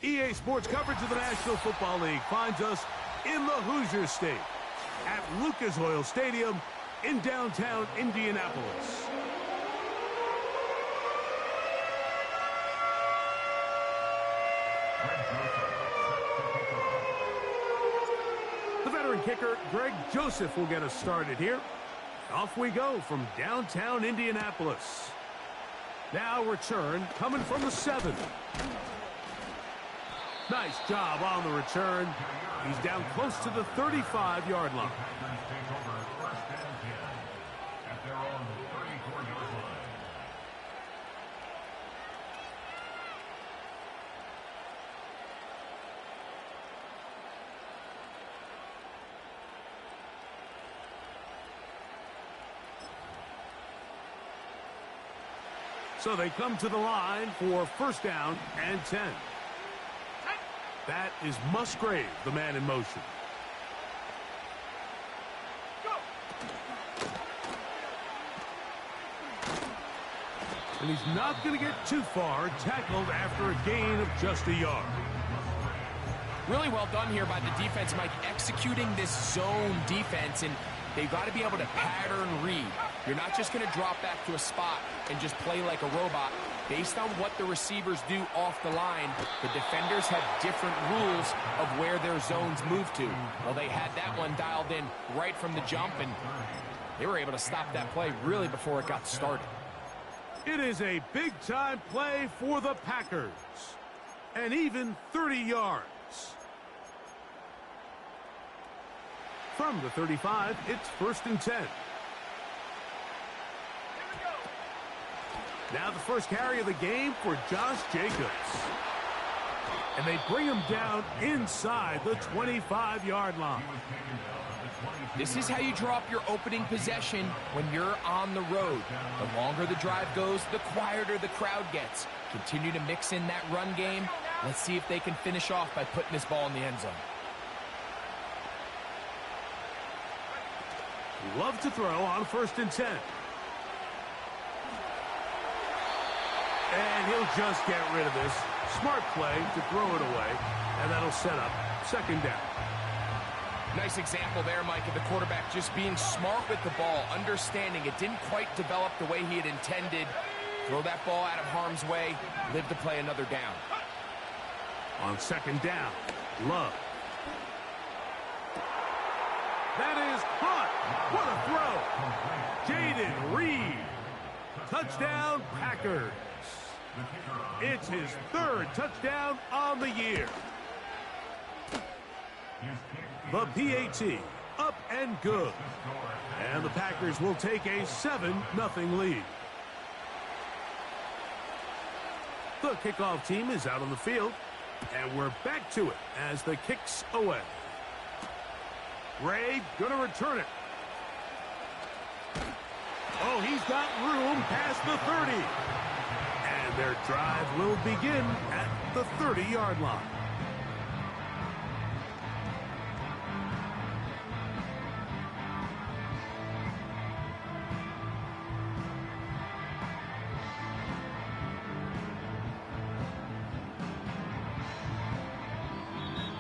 EA Sports coverage of the National Football League finds us in the Hoosier State at Lucas Oil Stadium in downtown Indianapolis. The veteran kicker, Greg Joseph, will get us started here. Off we go from downtown Indianapolis. Now return coming from the 7. Nice job on the return. He's down close to the 35-yard line. So they come to the line for first down and 10. That is Musgrave, the man in motion. And he's not going to get too far, tackled after a gain of just a yard. Really well done here by the defense, Mike, executing this zone defense, and they've got to be able to pattern read. You're not just going to drop back to a spot and just play like a robot. Based on what the receivers do off the line, the defenders have different rules of where their zones move to. Well, they had that one dialed in right from the jump, and they were able to stop that play really before it got started. It is a big-time play for the Packers. And even 30 yards. From the 35, it's first and 10. Now the first carry of the game for Josh Jacobs. And they bring him down inside the 25-yard line. This is how you drop your opening possession when you're on the road. The longer the drive goes, the quieter the crowd gets. Continue to mix in that run game. Let's see if they can finish off by putting this ball in the end zone. Love to throw on first and 10. And he'll just get rid of this. Smart play to throw it away. And that'll set up second down. Nice example there, Mike, of the quarterback just being smart with the ball, understanding it didn't quite develop the way he had intended. Throw that ball out of harm's way, live to play another down. On second down, Love. That is caught. What a throw. Jaden Reed. Touchdown, Packers. It's his third touchdown on the year. The PAT up and good. And the Packers will take a 7-0 lead. The kickoff team is out on the field. And we're back to it as the kick's away. Ray gonna return it. Oh, he's got room past the 30. And their drive will begin at the 30-yard line.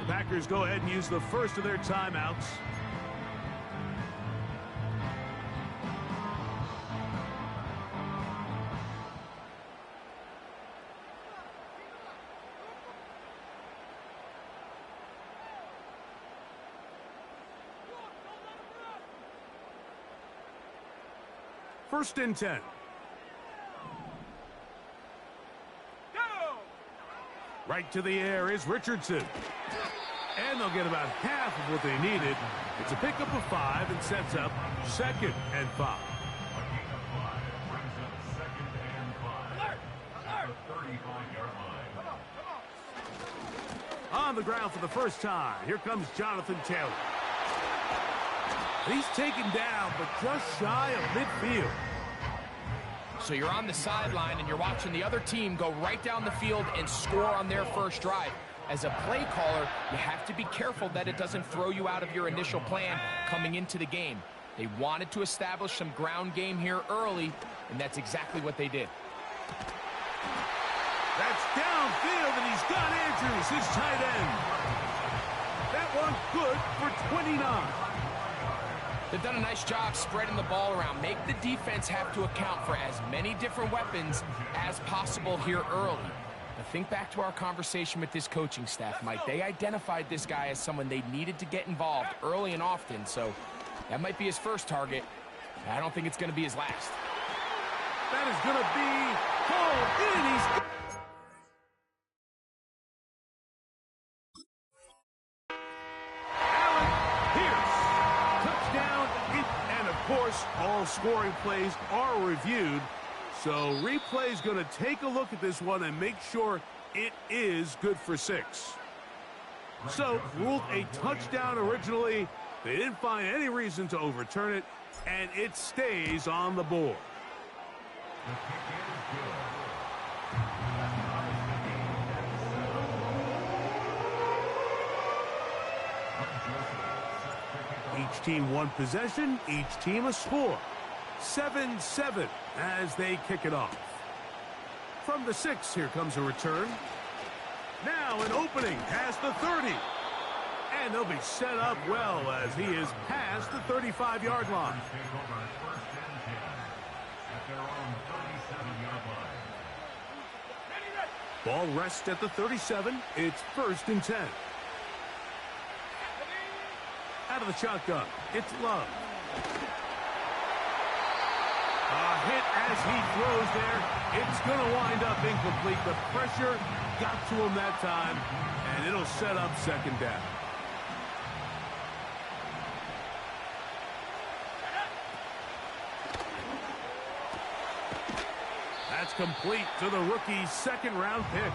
The Packers go ahead and use the first of their timeouts. First and 10. Go! Right to the air is Richardson. And they'll get about half of what they needed. It's a pickup of 5 and sets up second and 5. On the ground for the first time, here comes Jonathan Taylor. He's taken down, but just shy of midfield. So you're on the sideline and you're watching the other team go right down the field and score on their first drive. As a play caller, you have to be careful that it doesn't throw you out of your initial plan coming into the game. They wanted to establish some ground game here early, and that's exactly what they did. That's downfield, and he's got Andrews, his tight end. That one good for 29. They've done a nice job spreading the ball around. Make the defense have to account for as many different weapons as possible here early. But think back to our conversation with this coaching staff, Mike. They identified this guy as someone they needed to get involved early and often, so that might be his first target. I don't think it's going to be his last. That is going to be pulled in. He's... And of course, all scoring plays are reviewed, so replay is going to take a look at this one and make sure it is good for 6. So, ruled a touchdown originally. They didn't find any reason to overturn it, and it stays on the board. Each team one possession, each team a score. 7-7 as they kick it off. From the 6, here comes a return. Now an opening past the 30. And they'll be set up well as he is past the 35-yard line. Ball rests at the 37. It's 1st and 10. Out of the shotgun, it's Love. A hit as he throws there. It's going to wind up incomplete. The pressure got to him that time, and it'll set up 2nd down. That's complete to the rookie's 2nd-round pick.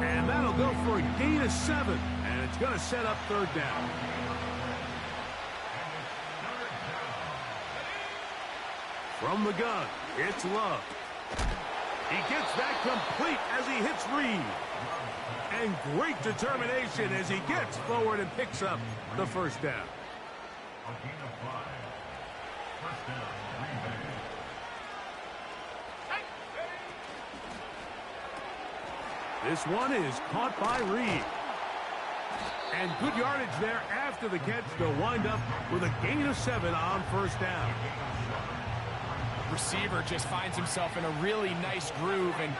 And that'll go for a gain of 7, and it's going to set up 3rd down. From the gun, it's Love. He gets that complete as he hits Reed. And great determination as he gets forward and picks up the 1st down. This one is caught by Reed. And good yardage there after the catch to wind up with a gain of 7 on 1st down. Receiver just finds himself in a really nice groove, and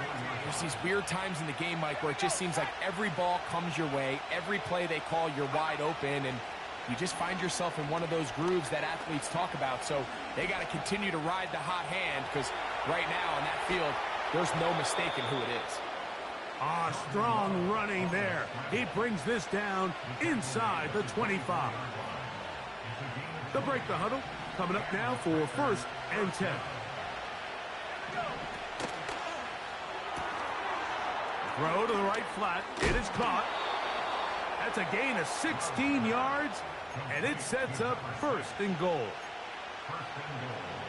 there's these weird times in the game, Mike, where it just seems like every ball comes your way, every play they call, you're wide open, and you just find yourself in one of those grooves that athletes talk about. So they got to continue to ride the hot hand, because right now on that field, there's no mistaking who it is. Strong running there. He brings this down inside the 25. They'll break the huddle. Coming up now for 1st and 10. Throw to the right flat. It is caught. That's a gain of 16 yards, and it sets up 1st and goal.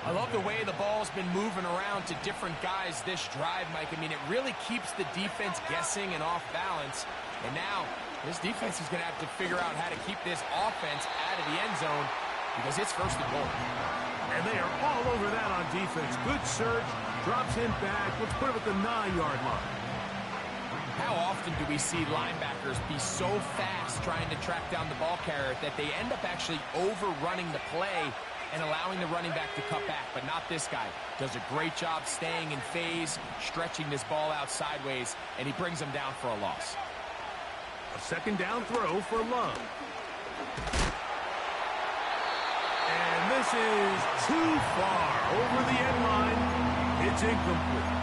I love the way the ball's been moving around to different guys this drive, Mike. I mean, it really keeps the defense guessing and off balance. And now, this defense is going to have to figure out how to keep this offense out of the end zone because it's 1st and goal. And they are all over that on defense. Good surge, drops him back. Let's put him at the 9-yard line. How often do we see linebackers be so fast trying to track down the ball carrier that they end up actually overrunning the play and allowing the running back to cut back? But not this guy. Does a great job staying in phase, stretching this ball out sideways, and he brings him down for a loss. A 2nd down throw for Love. And this is too far over the end line. It's incomplete.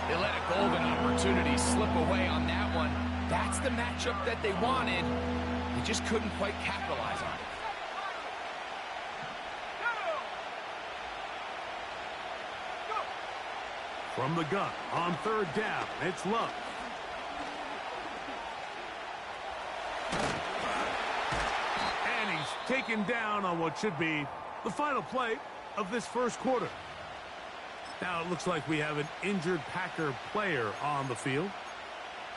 They let a golden opportunity slip away on that one. That's the matchup that they wanted. They just couldn't quite capitalize on it. From the gun on 3rd down, it's Love. And he's taken down on what should be the final play of this 1st quarter. Now it looks like we have an injured Packer player on the field.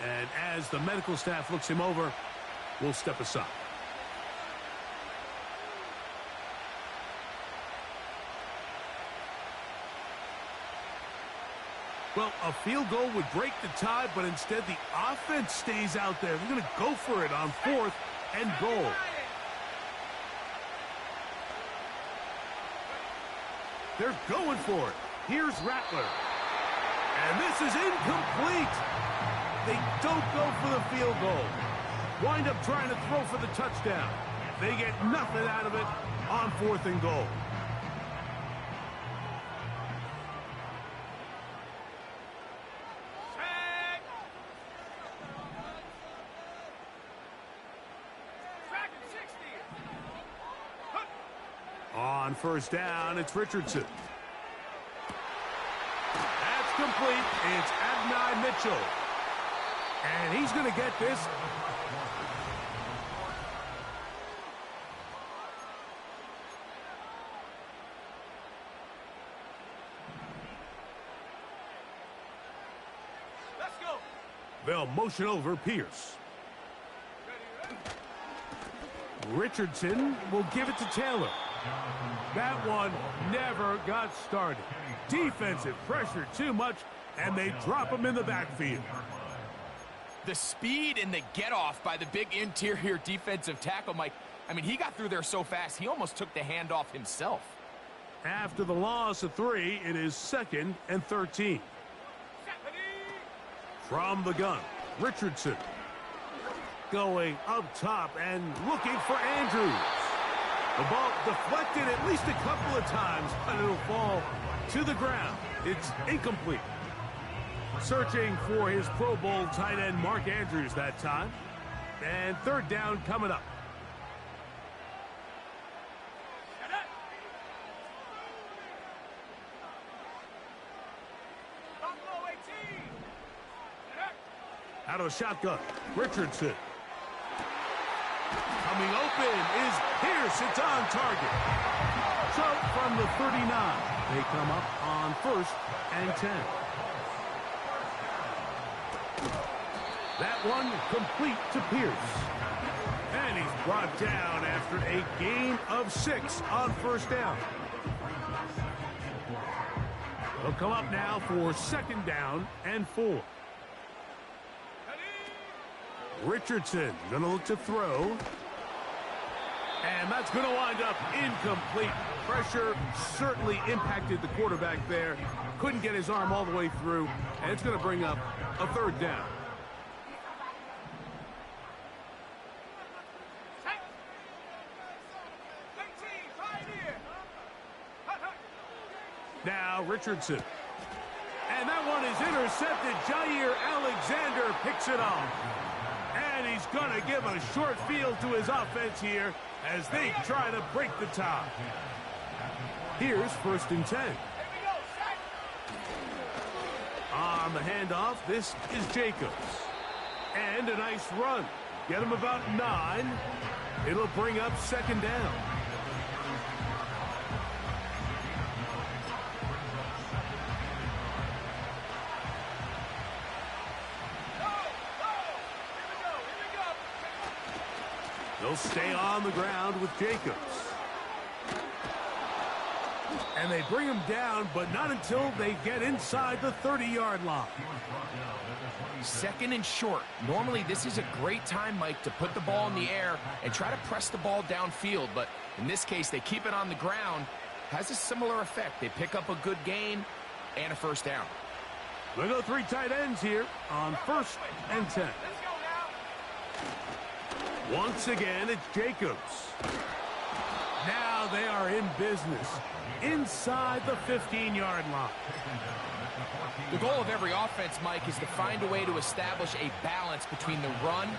And as the medical staff looks him over, we'll step aside. Well, a field goal would break the tie, but instead the offense stays out there. They're going to go for it on 4th and goal. They're going for it. Here's Rattler. And this is incomplete. They don't go for the field goal. Wind up trying to throw for the touchdown. They get nothing out of it on 4th and goal. On 1st down, it's Richardson. That's complete. It's Adonai Mitchell. And he's going to get this. Let's go. They'll motion over Pierce. Richardson will give it to Taylor. That one never got started. Defensive pressure too much, and they drop him in the backfield. The speed and the get-off by the big interior defensive tackle, Mike. I mean, he got through there so fast, he almost took the handoff himself. After the loss of 3, it is 2nd and 13. From the gun, Richardson. Going up top and looking for Andrews. The ball deflected at least a couple of times, but it'll fall to the ground. It's incomplete. Searching for his Pro Bowl tight end, Mark Andrews, that time. And 3rd down coming up. Out of shotgun, Richardson. Coming open is Pierce. It's on target. So from the 39, they come up on 1st and 10. That one complete to Pierce. And he's brought down after a gain of 6 on 1st down. They'll come up now for 2nd down and 4. Richardson going to look to throw. And that's going to wind up incomplete. Pressure certainly impacted the quarterback there. Couldn't get his arm all the way through. And it's going to bring up a 3rd down. Now Richardson. And that one is intercepted. Jair Alexander picks it off. And he's going to give a short field to his offense here as they try to break the tie. Here's 1st and 10. On the handoff, this is Jacobs. And a nice run. Get him about 9. It'll bring up 2nd down. They'll stay on the ground with Jacobs. And they bring him down, but not until they get inside the 30-yard line. 2nd and short. Normally, this is a great time, Mike, to put the ball in the air and try to press the ball downfield. But in this case, they keep it on the ground. Has a similar effect. They pick up a good gain and a 1st down. We'll go 3 tight ends here on 1st and 10. Once again, it's Jacobs. Now they are in business inside the 15-yard line. The goal of every offense, Mike, is to find a way to establish a balance between the run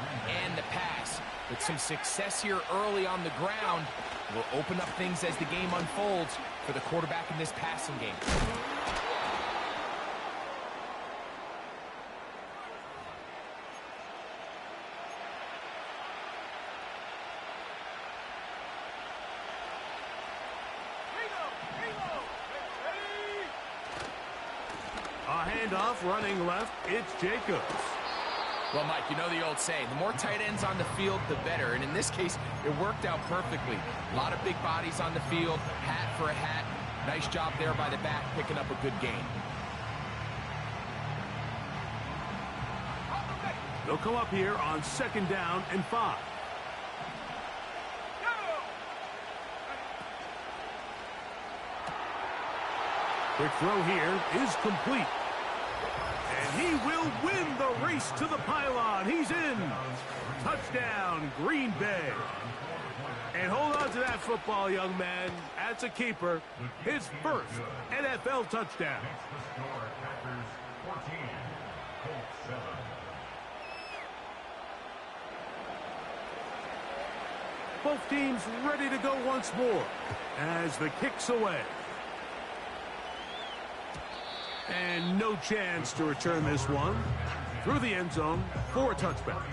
and the pass. With some success here early on the ground, will open up things as the game unfolds for the quarterback in this passing game. Handoff running left, it's Jacobs. Well, Mike, you know the old saying, the more tight ends on the field, the better. And in this case, it worked out perfectly. A lot of big bodies on the field, hat for a hat. Nice job there by the back, picking up a good gain. They'll come up here on 2nd down and 5. Quick throw here is complete. And he will win the race to the pylon. He's in. Touchdown, Green Bay. And hold on to that football, young man. That's a keeper. His first NFL touchdown. Both teams ready to go once more as the kick's away. And no chance to return this one through the end zone for a touchback.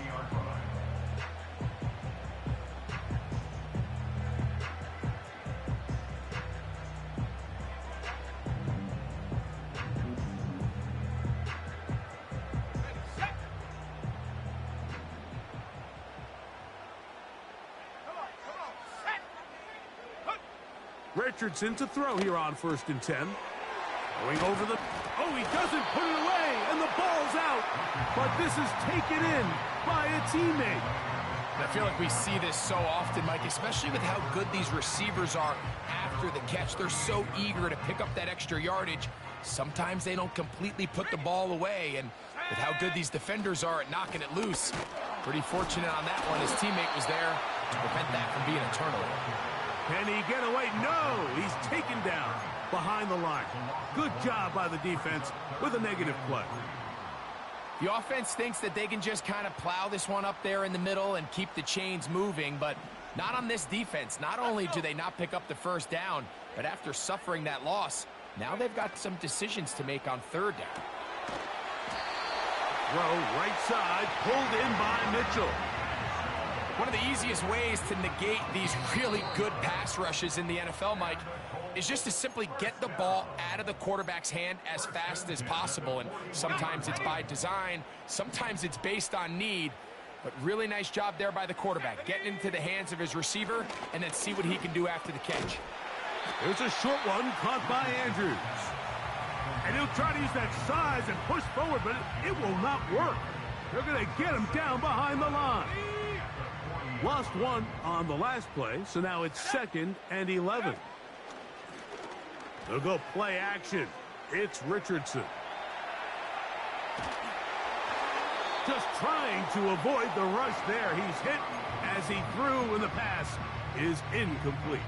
Richardson to throw here on 1st and 10. Going over the... Oh, he doesn't put it away, and the ball's out. But this is taken in by a teammate. I feel like we see this so often, Mike, especially with how good these receivers are after the catch. They're so eager to pick up that extra yardage. Sometimes they don't completely put the ball away, and with how good these defenders are at knocking it loose, pretty fortunate on that one. His teammate was there to prevent that from being a turnover. Can he get away? No, he's taken down behind the line. Good job by the defense with a negative play. The offense thinks that they can just kind of plow this one up there in the middle and keep the chains moving, but not on this defense. Not only do they not pick up the 1st down, but after suffering that loss, now they've got some decisions to make on 3rd down. Throw right side, pulled in by Mitchell. One of the easiest ways to negate these really good pass rushes in the NFL, Mike, is just to simply get the ball out of the quarterback's hand as fast as possible. And sometimes it's by design, sometimes it's based on need. But really nice job there by the quarterback, getting into the hands of his receiver and then see what he can do after the catch. There's a short one caught by Andrews. And he'll try to use that size and push forward, but it will not work. They're going to get him down behind the line. Lost one on the last play, so now it's 2nd and 11. They'll go play action. It's Richardson. Just trying to avoid the rush there. He's hit as he threw, and the pass is incomplete.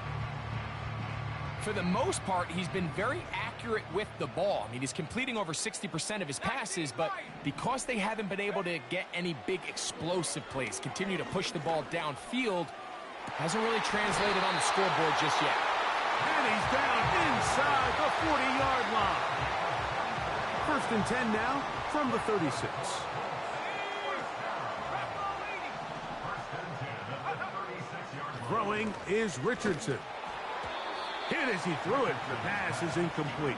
For the most part, he's been very accurate with the ball. I mean, he's completing over 60% of his passes, but because they haven't been able to get any big explosive plays, continue to push the ball downfield, hasn't really translated on the scoreboard just yet. And he's down inside the 40-yard line. 1st and 10 now from the 36. Throwing is Richardson. Hit as he threw it. The pass is incomplete.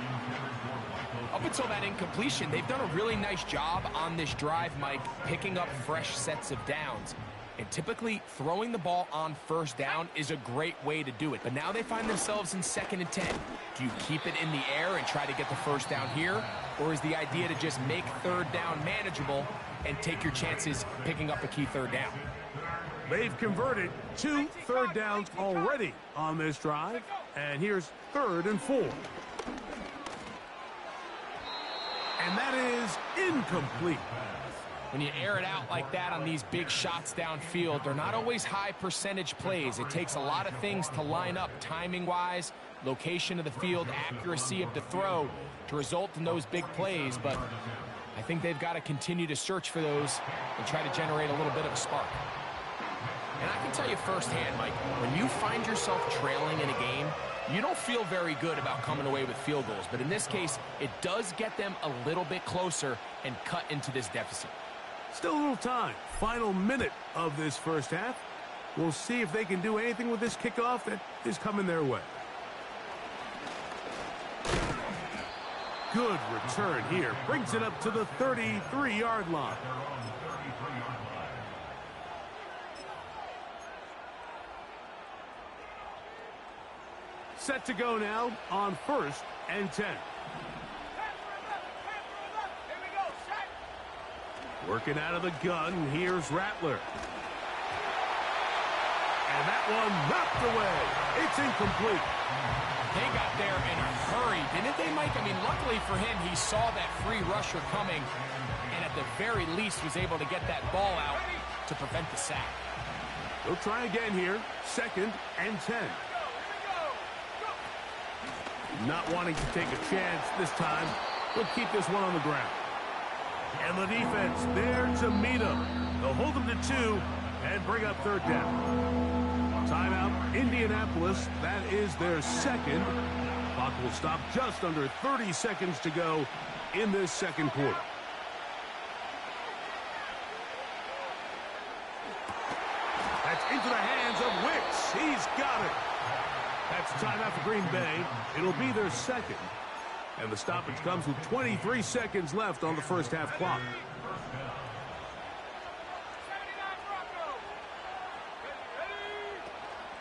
Up until that incompletion, they've done a really nice job on this drive, Mike, picking up fresh sets of downs. And typically, throwing the ball on 1st down is a great way to do it. But now they find themselves in 2nd and 10. Do you keep it in the air and try to get the 1st down here? Or is the idea to just make 3rd down manageable and take your chances picking up a key 3rd down? They've converted 2 3rd downs already on this drive. And here's 3rd and 4. And that is incomplete. When you air it out like that on these big shots downfield, they're not always high percentage plays. It takes a lot of things to line up timing-wise, location of the field, accuracy of the throw to result in those big plays. But I think they've got to continue to search for those and try to generate a little bit of a spark. And I can tell you firsthand, Mike, when you find yourself trailing in a game, you don't feel very good about coming away with field goals. But in this case, it does get them a little bit closer and cut into this deficit. Still a little time. Final minute of this 1st half. We'll see if they can do anything with this kickoff that is coming their way. Good return here. Brings it up to the 33-yard line. Set to go now on 1st and 10. Working out of the gun, here's Rattler. And that one knocked away. It's incomplete. They got there in a hurry, didn't they, Mike? I mean, luckily for him, he saw that free rusher coming, and at the very least was able to get that ball out to prevent the sack. They'll try again here. 2nd and 10. Not wanting to take a chance this time. We'll keep this one on the ground. And the defense there to meet him. They'll hold him to 2 and bring up 3rd down. Timeout, Indianapolis. That is their 2nd. Clock will stop just under 30 seconds to go in this 2nd quarter. That's into the hands of Wicks. He's got it. That's timeout for Green Bay. It'll be their 2nd. And the stoppage comes with 23 seconds left on the first half clock.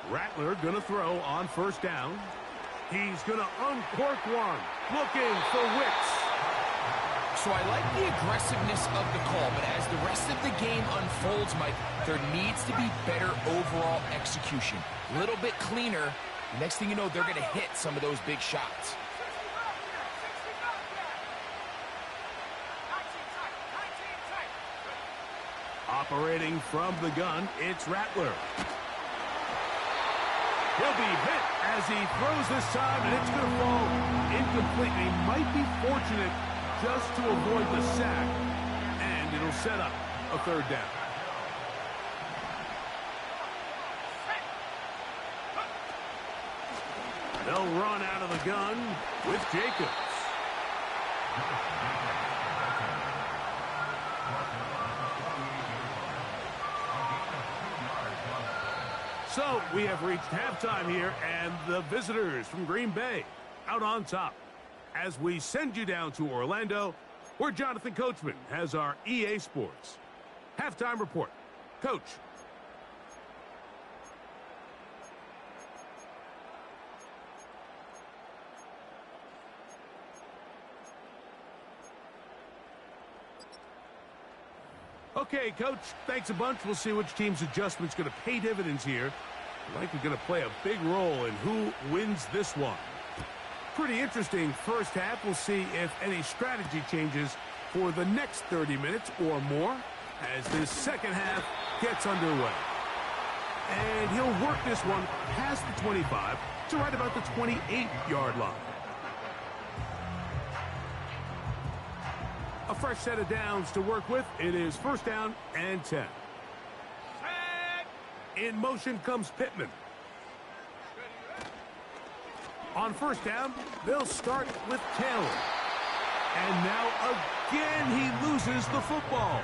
Rattler going to throw on 1st down. He's going to uncork one. Looking for Wicks. So I like the aggressiveness of the call, but as the rest of the game unfolds, Mike, there needs to be better overall execution. A little bit cleaner. Next thing you know, they're going to hit some of those big shots. Operating from the gun, it's Rattler. He'll be hit as he throws this time, and it's going to fall incomplete. He might be fortunate just to avoid the sack, and it'll set up a 3rd down. They'll run out of the gun with Jacobs. So we have reached halftime here, and the visitors from Green Bay out on top. As we send you down to Orlando, where Jonathan Coachman has our EA Sports halftime report. Coach. Okay, Coach, thanks a bunch. We'll see which team's adjustment's going to pay dividends here. Likely going to play a big role in who wins this one. Pretty interesting first half. We'll see if any strategy changes for the next 30 minutes or more as this 2nd half gets underway. And he'll work this one past the 25 to right about the 28-yard line. A fresh set of downs to work with. It is 1st down and 10. In motion comes Pittman. On 1st down, they'll start with Taylor. And now again he loses the football.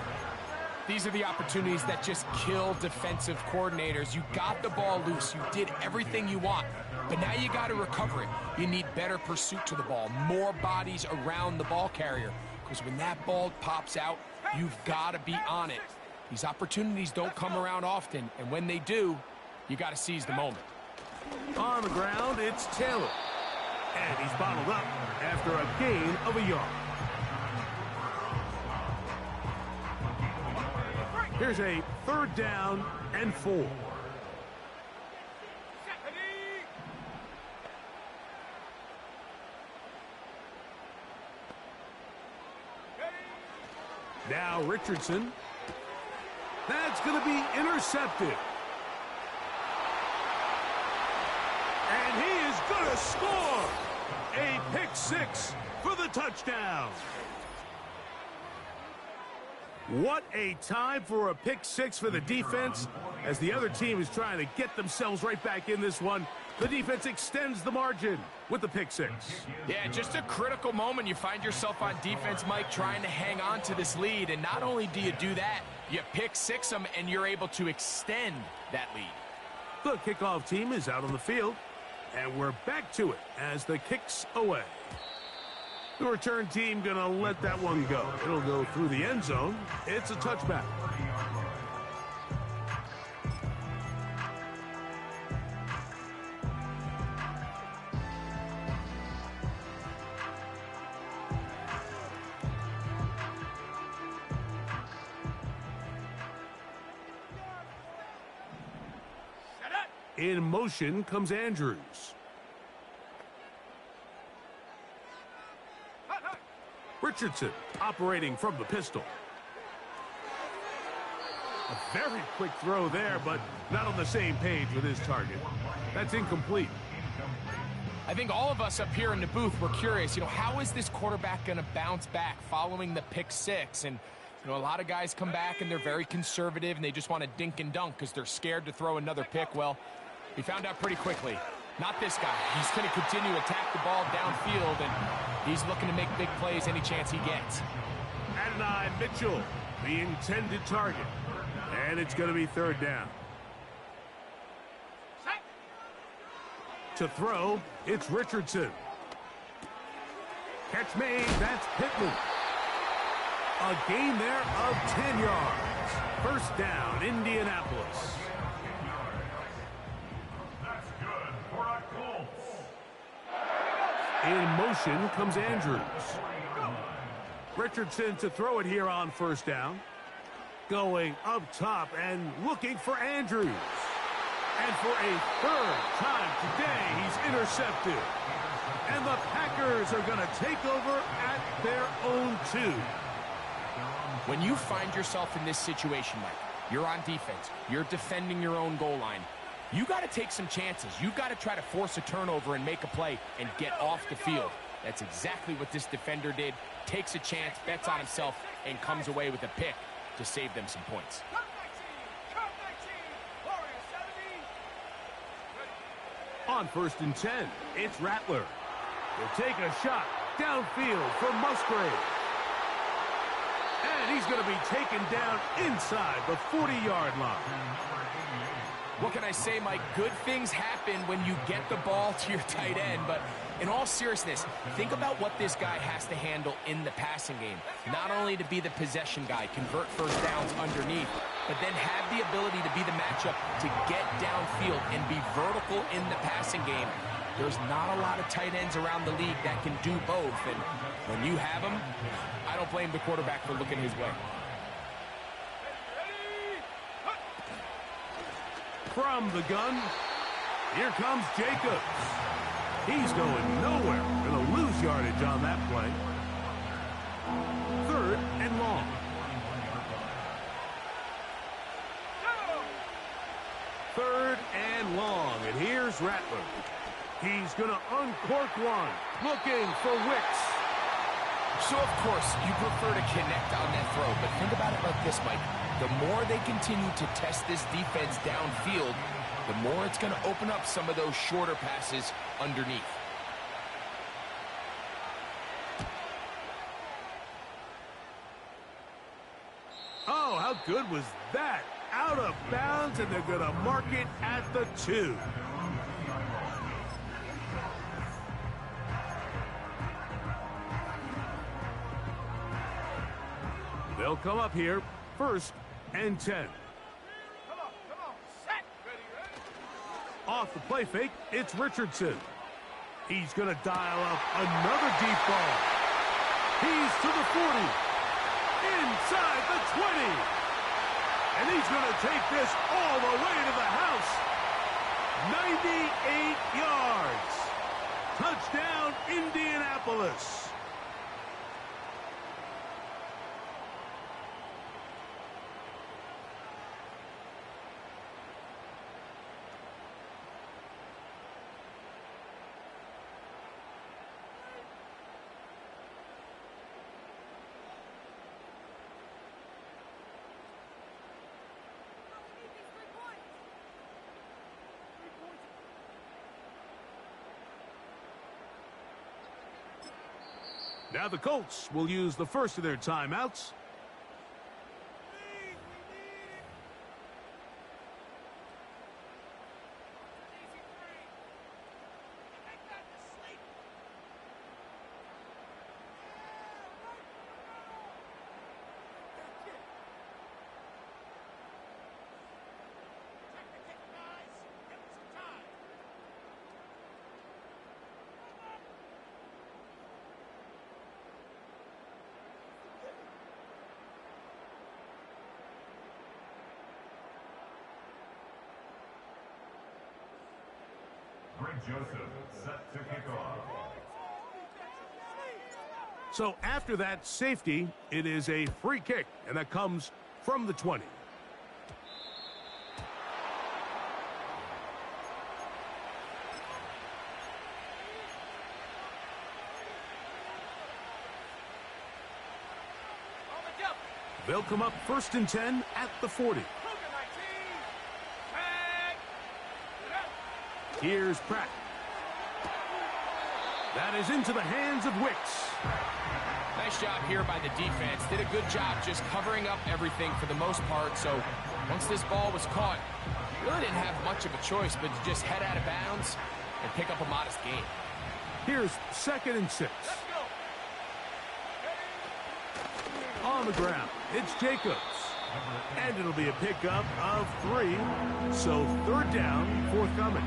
These are the opportunities that just kill defensive coordinators. You got the ball loose. You did everything you want. But now you got to recover it. You need better pursuit to the ball, more bodies around the ball carrier. Because when that ball pops out, you've got to be on it. These opportunities don't come around often, and when they do, you got to seize the moment. On the ground, it's Taylor. And he's bottled up after a gain of a yard. Here's a 3rd down and 4. Now Richardson. That's going to be intercepted. And he is going to score. A pick 6 for the touchdown. What a time for a pick 6 for the defense. As the other team is trying to get themselves right back in this one, the defense extends the margin with the pick 6. Yeah, just a critical moment. You find yourself on defense, Mike, trying to hang on to this lead. And not only do you do that, you pick 6 them, and you're able to extend that lead. The kickoff team is out on the field, and we're back to it as the kick's away. The return team going to let that one go. It'll go through the end zone. It's a touchback. In motion comes Andrews. Richardson operating from the pistol. A very quick throw there, but not on the same page with his target. That's incomplete. I think all of us up here in the booth were curious, how is this quarterback going to bounce back following the pick six? And, a lot of guys come back and they're very conservative and they just want to dink and dunk because they're scared to throw another pick. Well, we found out pretty quickly. Not this guy. He's going to continue to attack the ball downfield, and he's looking to make big plays any chance he gets. Adonai Mitchell, the intended target. And it's going to be third down. To throw, it's Richardson. Catch made, that's Pittman. A gain there of 10 yards. First down, Indianapolis. That's good for a Colts. In motion comes Andrews. Richardson to throw it here on first down. Going up top and looking for Andrews. And for a third time today, he's intercepted. And the Packers are going to take over at their own 2. When you find yourself in this situation, Mike, you're on defense, you're defending your own goal line, you got to take some chances. You got to try to force a turnover and make a play and get off the field. That's exactly what this defender did. Takes a chance, bets on himself, and comes away with a pick to save them some points. On first and 10, it's Rattler. He'll take a shot downfield for Musgrave. And he's going to be taken down inside the 40-yard line. What can I say, Mike? Good things happen when you get the ball to your tight end, but in all seriousness, think about what this guy has to handle in the passing game. Not only to be the possession guy, convert first downs underneath, but then have the ability to be the matchup to get downfield and be vertical in the passing game. There's not a lot of tight ends around the league that can do both, and when you have them, I don't blame the quarterback for looking his way. From the gun, here comes Jacobs. He's going nowhere. Going to lose yardage on that play. Third and long. Third and long, and here's Rattler. He's going to uncork one, looking for Wicks. So, of course, you prefer to connect on that throw, but think about it like this, Mike. The more they continue to test this defense downfield, the more it's going to open up some of those shorter passes underneath. Oh, how good was that? Out of bounds, and they're going to mark it at the 2. They'll come up here, first and 10. Off the play fake, it's Richardson. He's going to dial up another deep ball. He's to the 40. Inside the 20. And he's going to take this all the way to the house. 98 yards. Touchdown, Indianapolis. Now the Colts will use the first of their timeouts. Joseph, set to kick off. So after that safety, it is a free kick, and that comes from the 20. They'll come up 1st and 10 at the 40. Here's Pratt. That is into the hands of Wicks. Nice job here by the defense. Did a good job just covering up everything for the most part. So once this ball was caught, really didn't have much of a choice but to just head out of bounds and pick up a modest gain. Here's 2nd and 6. On the ground, it's Jacobs. And it'll be a pickup of 3. So 3rd down, forthcoming.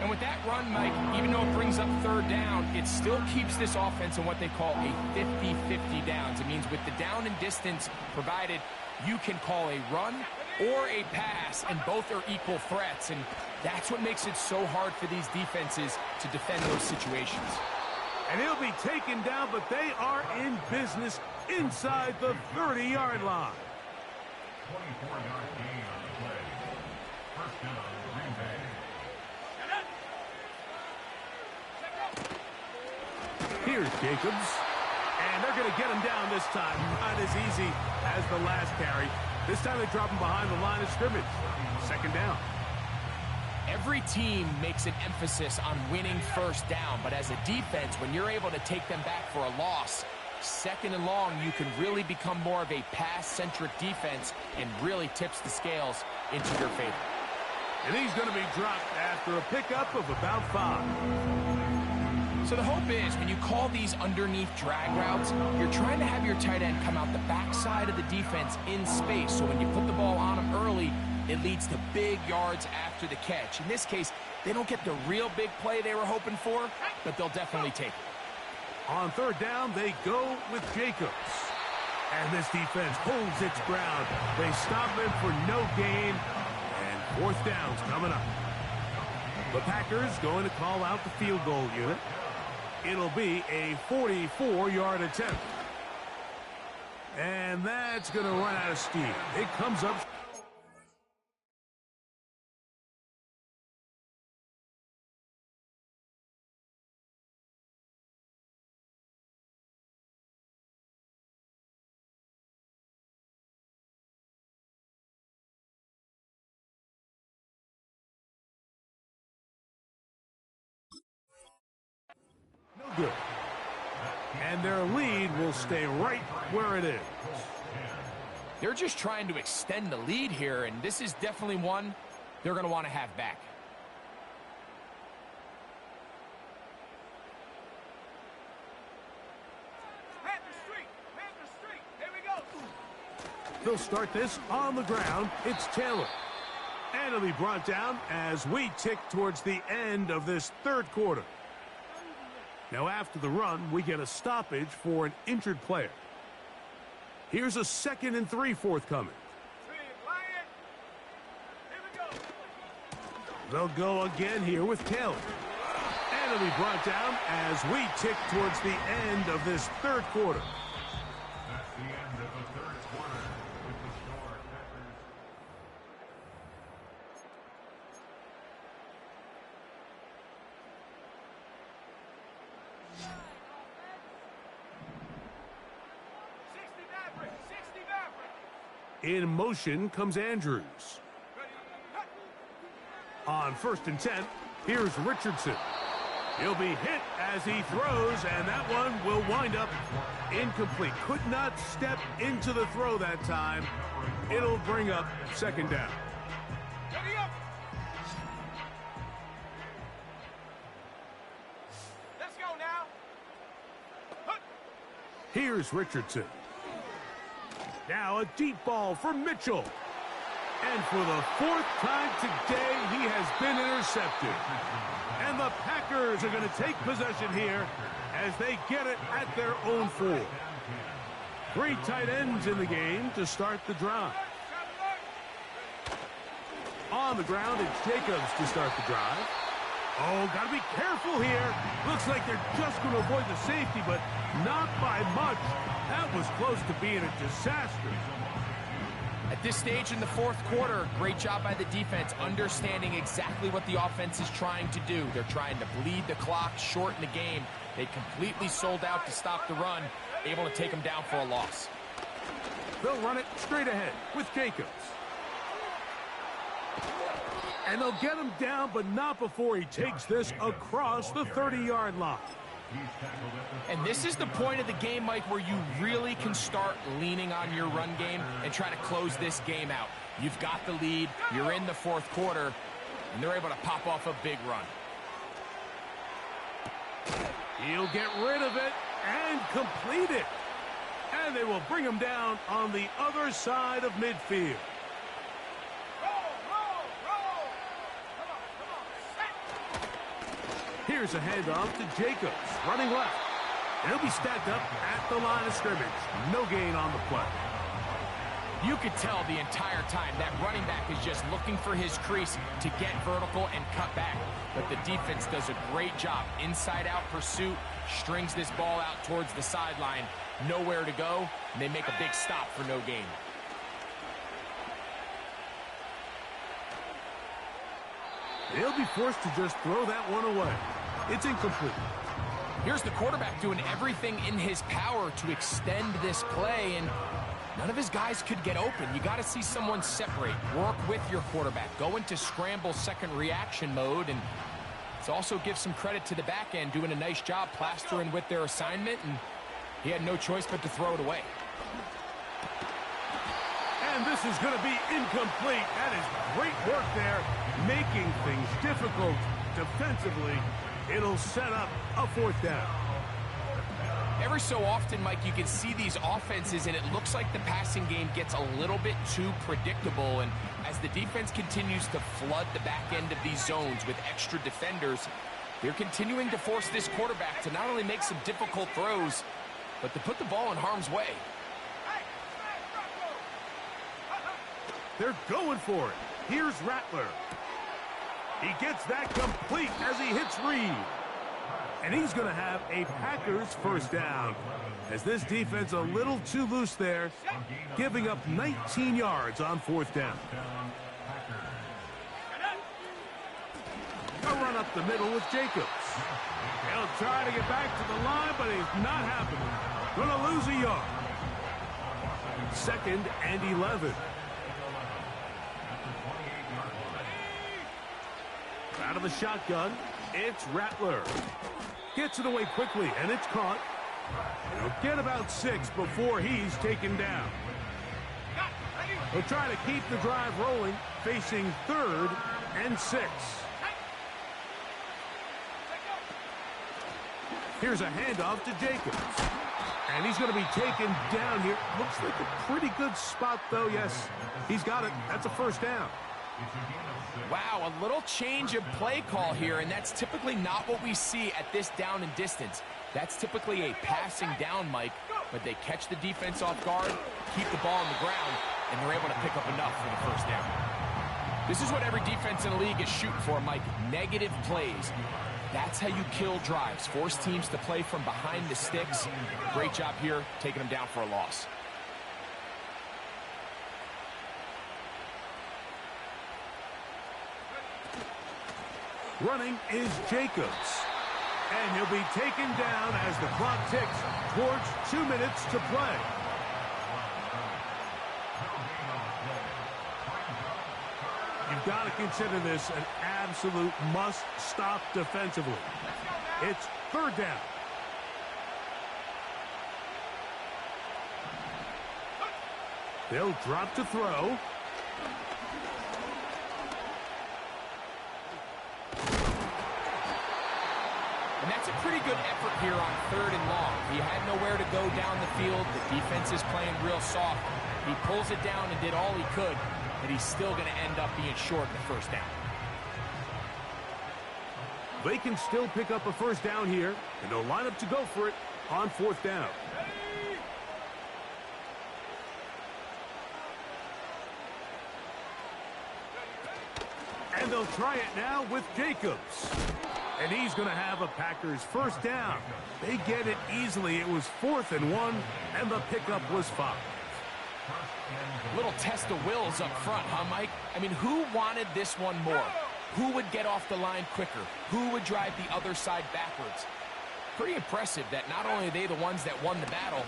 And with that run, Mike, even though it brings up 3rd down, it still keeps this offense in what they call a 50-50 downs. It means with the down and distance provided, you can call a run or a pass, and both are equal threats. And that's what makes it so hard for these defenses to defend those situations. And he'll be taken down, but they are in business inside the 30-yard line. 24-yard gain on the play. 1st down, Green Bay. Here's Jacobs. And they're going to get him down this time. Not as easy as the last carry. This time they drop him behind the line of scrimmage. 2nd down. Every team makes an emphasis on winning 1st down, but as a defense, when you're able to take them back for a loss, 2nd and long, you can really become more of a pass-centric defense and really tips the scales into your favor. And he's going to be dropped after a pickup of about 5. So the hope is when you call these underneath drag routes, you're trying to have your tight end come out the backside of the defense in space. So when you put the ball on him early, it leads to big yards after the catch. In this case, they don't get the real big play they were hoping for, but they'll definitely take it. On 3rd down, they go with Jacobs. And this defense holds its ground. They stop him for no gain. And 4th down's coming up. The Packers going to call out the field goal unit. It'll be a 44-yard attempt. And that's going to run out of steam. It comes up. No good. And their lead will stay right where it is. They're just trying to extend the lead here, and this is definitely one they're going to want to have back. They'll start this on the ground. It's Taylor. And it'll be brought down as we tick towards the end of this 3rd quarter. Now after the run, we get a stoppage for an injured player. Here's a 2nd and 3 forthcoming. They'll go again here with Taylor. And it'll be brought down as we tick towards the end of this 3rd quarter. That's the end of the 3rd quarter with the score Packers. In motion comes Andrews. On 1st and 10, here's Richardson. He'll be hit as he throws, and that one will wind up incomplete. Could not step into the throw that time. It'll bring up 2nd down. Let's go now. Here's Richardson. Now a deep ball for Mitchell. And for the 4th time today, he has been intercepted. And the Packers are going to take possession here as they get it at their own 4. 3 tight ends in the game to start the drive. On the ground, it's Jacobs to start the drive. Oh, got to be careful here. Looks like they're just going to avoid the safety, but not by much. That was close to being a disaster. At this stage in the fourth quarter, great job by the defense, understanding exactly what the offense is trying to do. They're trying to bleed the clock, shorten the game. They completely sold out to stop the run, able to take them down for a loss. They'll run it straight ahead with Jacobs. And they'll get him down, but not before he takes this across the 30-yard line. And this is the point of the game, Mike, where you really can start leaning on your run game and try to close this game out. You've got the lead, you're in the fourth quarter, and they're able to pop off a big run. He'll get rid of it and complete it. And they will bring him down on the other side of midfield. Here's a handoff to Jacobs, running left. He'll be stacked up at the line of scrimmage. No gain on the play. You could tell the entire time that running back is just looking for his crease to get vertical and cut back. But the defense does a great job. Inside-out pursuit, strings this ball out towards the sideline. Nowhere to go, and they make a big stop for no gain. They'll be forced to just throw that one away. It's incomplete. Here's the quarterback doing everything in his power to extend this play, and none of his guys could get open. You got to see someone separate, work with your quarterback, go into scramble second reaction mode, and it also gives some credit to the back end doing a nice job plastering with their assignment, and he had no choice but to throw it away. And this is going to be incomplete. That is great work there, making things difficult defensively. It'll set up a fourth down. Every so often, Mike, you can see these offenses, and it looks like the passing game gets a little bit too predictable. And as the defense continues to flood the back end of these zones with extra defenders, they're continuing to force this quarterback to not only make some difficult throws, but to put the ball in harm's way. They're going for it. Here's Rattler. He gets that complete as he hits Reed. And he's going to have a Packers first down, as this defense a little too loose there, giving up 19 yards on fourth down. A run up the middle with Jacobs. He'll try to get back to the line, but he's not happening. Going to lose a yard. 2nd and 11. Out of the shotgun, it's Rattler. Gets it away quickly, and it's caught. He'll get about 6 before he's taken down. He'll try to keep the drive rolling, facing 3rd and 6. Here's a handoff to Jacobs. And he's going to be taken down here. Looks like a pretty good spot, though. Yes, he's got it. That's a first down. Wow, a little change of play call here, and that's typically not what we see at this down and distance. That's typically a passing down, Mike, but they catch the defense off guard, keep the ball on the ground, and they're able to pick up enough for the first down. This is what every defense in the league is shooting for, Mike, negative plays. That's how you kill drives, force teams to play from behind the sticks. Great job here, taking them down for a loss. Running is Jacobs. And he'll be taken down as the clock ticks towards 2 minutes to play. You've got to consider this an absolute must-stop defensively. It's 3rd down. They'll drop to throw. And that's a pretty good effort here on 3rd and long. He had nowhere to go down the field. The defense is playing real soft. He pulls it down and did all he could, but he's still going to end up being short in the first down. They can still pick up a first down here, and they'll line up to go for it on 4th down. And they'll try it now with Jacobs. And he's going to have a Packers first down. They get it easily. It was 4th and 1, and the pickup was 5. Little test of wills up front, huh, Mike? I mean, who wanted this one more? Who would get off the line quicker? Who would drive the other side backwards? Pretty impressive that not only are they the ones that won the battle,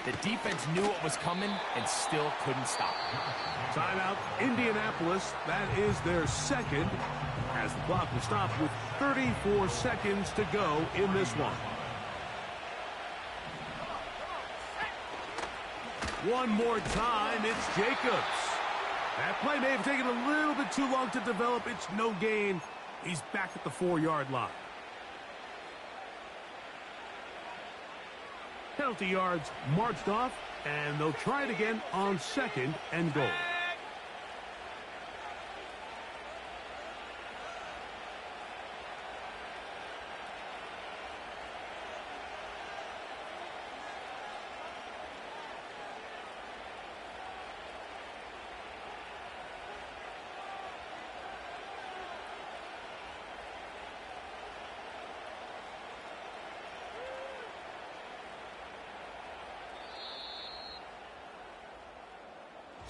the defense knew what was coming and still couldn't stop it. Timeout, Indianapolis. That is their second, as the clock will stop with 34 seconds to go in this one. One more time, it's Jacobs. That play may have taken a little bit too long to develop. It's no gain. He's back at the 4-yard line. Penalty yards marched off, and they'll try it again on 2nd and goal.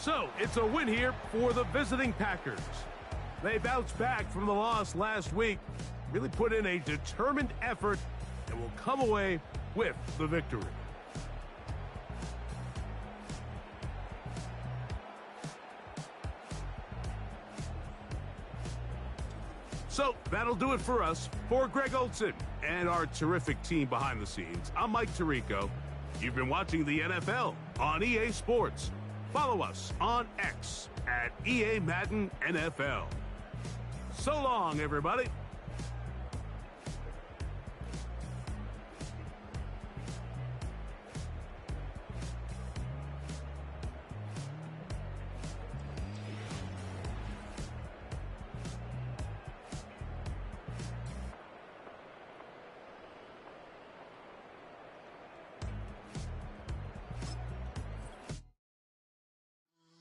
So, it's a win here for the visiting Packers. They bounced back from the loss last week, really put in a determined effort, and will come away with the victory. So, that'll do it for us. For Greg Olson and our terrific team behind the scenes, I'm Mike Tirico. You've been watching the NFL on EA Sports. Follow us on X at EA Madden NFL. So long, everybody.